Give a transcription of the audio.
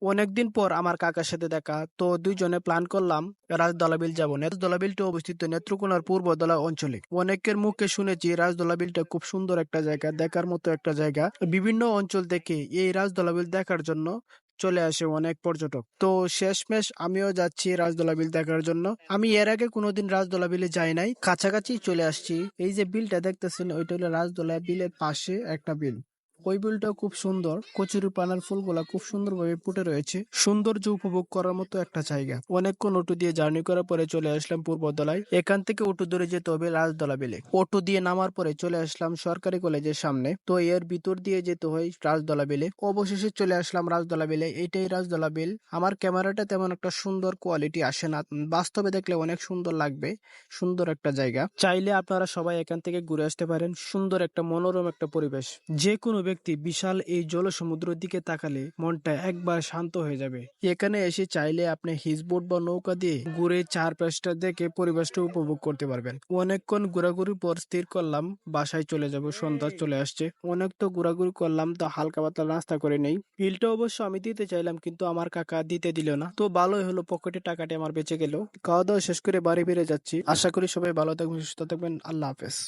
অনেকদিন পর আমার কাকার সাথে দেখা, তো দুইজনে প্ল্যান করলাম রাজদলা বিল যাবো। রাজদলা বিলটা অবস্থিত নেত্রকোনার পূর্বদলা অঞ্চলে। অনেকের মুখে শুনেছি রাজদলা বিলটা খুব সুন্দর একটা জায়গা, দেখার মতো একটা জায়গা। বিভিন্ন অঞ্চল থেকে এই রাজদলা বিল দেখার জন্য চলে আসে অনেক পর্যটক। তো শেষমেশ আমিও যাচ্ছি রাজদলা বিল দেখার জন্য। আমি এর আগে কোনোদিন রাজদলা বিলে যাই নাই, কাছাকাছি চলে আসছি। এই যে বিলটা দেখতেছেন, ওইটা হলো রাজদলা বিলের পাশে একটা বিল। ওই বিলটা খুব সুন্দর, কচুরিপানার ফুলগুলা খুব সুন্দরভাবে ফুটে রয়েছে। সৌন্দর্য উপভোগ করার মতো একটা জায়গা। অনেকক্ষণ অটো দিয়ে জার্নি করার পরে চলে আসলাম পূর্বদলায়। এখান থেকে অটো ধরে যেতে হবে রাজদলা বিলে। অটো দিয়ে নামার পরে চলে আসলাম সরকারি কলেজের সামনে। তো এর ভিতর দিয়ে যেতে হয় রাজদলা বিলে। অবশেষে চলে আসলাম রাজদলা বিলে। এইটাই রাজদলা বিল। আমার ক্যামেরাটা তেমন একটা সুন্দর কোয়ালিটি আসে না, বাস্তবে দেখলে অনেক সুন্দর লাগবে। সুন্দর একটা জায়গা, চাইলে আপনারা সবাই এখান থেকে ঘুরে আসতে পারেন। সুন্দর একটা মনোরম একটা পরিবেশ। যে কোনো ব্যক্তি বিশাল এই জলসমুদ্রের দিকে তাকালে মনটা একবার শান্ত হয়ে যাবে। এখানে এসে চাইলে আপনি হিজবোট বা নৌকা দিয়ে ঘুরে চারপাশটা দেখে পরিবেশটা উপভোগ করতে পারবেন। অনেকক্ষণ ঘোরাঘুরি পর স্থির করলাম বাসায় চলে যাব, সন্ধ্যা চলে আসছে। অনেক তো ঘোরাঘুরি করলাম, তো হালকা পাতলা নাস্তা করে নেই। বিলটা অবশ্য আমি দিতে চাইলাম, কিন্তু আমার কাকা দিতে দিল না। তো ভালোই হলো, পকেটে টাকাটি আমার বেঁচে গেল। খাওয়া দাওয়া শেষ করে বাড়ি ফিরে যাচ্ছি। আশা করি সবাই ভালো থাকবেন, সুস্থ থাকবেন। আল্লাহ হাফেজ।